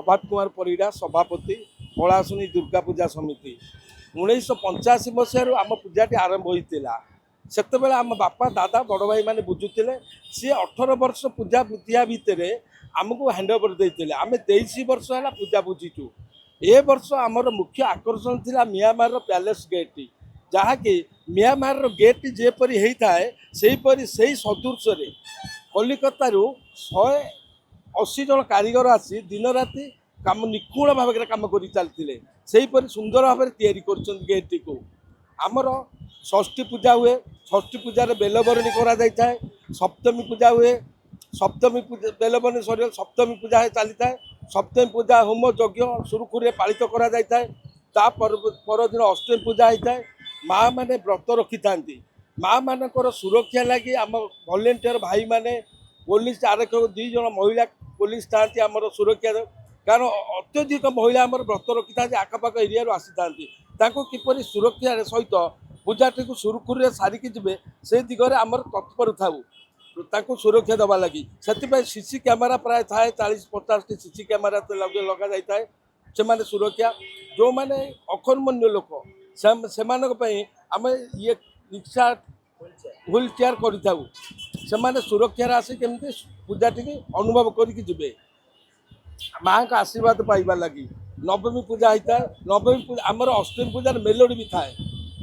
प्रभात कुमार परिड़ा सभापति पलाशुनी दुर्गा पूजा समिति 1985 मसीह आम पूजाटी आरंभ होता से आम बापा दादा बड़ भाई मैंने बुझुते सी 18 वर्ष पूजा बुझिया भितर आमको हैंड ओवर देते आम 23 वर्ष है पूजा बुझीचु ए वर्ष आमर मुख्य आकर्षण थिला म्यांमार पैलेस गेट जहाँकि म्यांमार गेट जेपरी होता है से सदृश कलिकतार 180 जन कारीगर आसी दिन राति काम निपुण भाव कम कर चलते से सुंदर भाव या गेट को आमर षष्ठी पूजा हुए षष्ठी पूजार बेलबरणी कर सप्तमी पूजा हुए सप्तमी पूजा बेलबरणी सर सप्तमी पूजा चली था सप्तमी पूजा होम यज्ञ सुरुखुरी पालित परदिन अष्टमी पूजा होता है माँ मैंने व्रत रखी था माँ मानकर सुरक्षा लगी आम भलेंटियर भाई मैंने पुलिस आरक्षक 2 जन महिला पुलिस था आमर सुरक्षा कारण अत्यधिक महिला आमर व्रत रखी था आखपाख एरिया आसी था किपर सुरक्षा सहित पूजाटी को सुरुखुरी सारिकी जी से दिगरे आमर तत्पर थाऊ सुरक्षा दबा लगी से सीसी कैमेरा प्राय थाए 40-50 टी सीसी कैमेरा लगा जाए से सुरक्षा जो मैंने अकर्मण्य लोक से आम ये रिक्शा व्हील चेयर कर सुरक्षार आसी केमती पूजाटी अनुभव करें माँ का आशीर्वाद पाइबार लगी नवमी पूजा होता है नवमी पूजा आमर अष्टमी पूजार मेलोडी भी थाए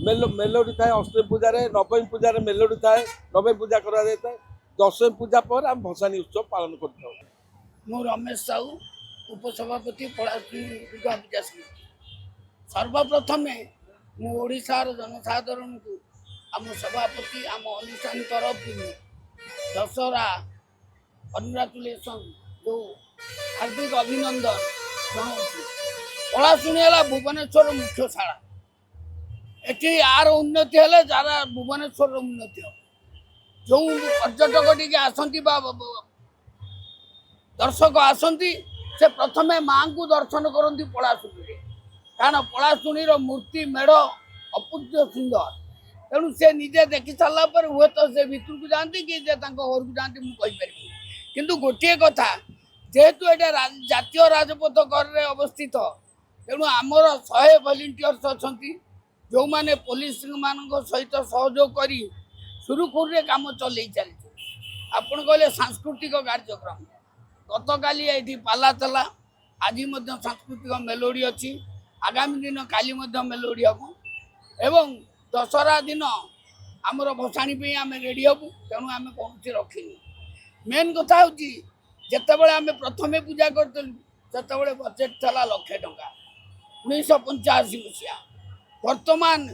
मेलोडी थाए अष्टमी पूजार नवमी पूजार मेलोडी थाए नवमी पूजा करा जाता है दशमी पूजा पर आम भसानी उत्सव पालन करता मु रमेश साहू उपसभापति पलाशुनी दुर्गा पूजा समिति सर्वप्रथमे मुशार जनसाधारण को आम सभापति आम अनुष्ठान तरफ दशहरा कन्ग्राचुलेसन जो हार्दिक अभिनंदन जनाऊँ पलाशुनी है भुवनेश्वर मुख्य शाला एटी यार उन्नति है जरा भुवनेश्वर उन्नति हो जो पर्यटक टी आसती दर्शक आसती से प्रथमे माँ को दर्शन करती पलाशुनी कारण पलाशुनी मूर्ति मेढ़ अपूज्य सुंदर तेणु से निजे देखी सारापर हुए तो से भितर को जाती कि घर को जाती मुझे किंतु गोटे कथा जेहेतु ये जातीय राजपथ कर अवस्थित तेणु आमर 100 भलेंटियर्स अच्छा जो मैंने पुलिस मान सहित सहयोग कर सुरुखुरी काम चल चलती आपण कहले सांस्कृतिक कार्यक्रम गत काली ये पाला चला आज सांस्कृतिक मेलोडी अच्छी आगामी दिन काली मेलोडी हम एवं दशहरा दिन आमर भसाणी आम रेडी हबू तेणु आम कौन रखिनी मेन कथा हूँ जितेबाला आम प्रथमे पूजा करूँ से बजेट था 1 लाख टंका 1985 मसीहा वर्तमान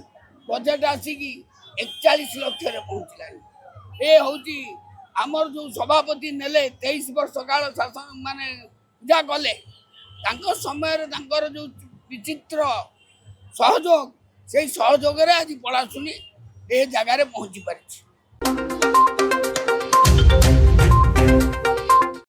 बजेट आसिकी 41 लक्ष पहुँचला ये हूँ आमर जो सभापति नेले 23 वर्ष काल शासन माने पूजा कले समय जो विचित्र सहयोग से सहयोग आज पलाशुनी ए जगार पहुँची पारी।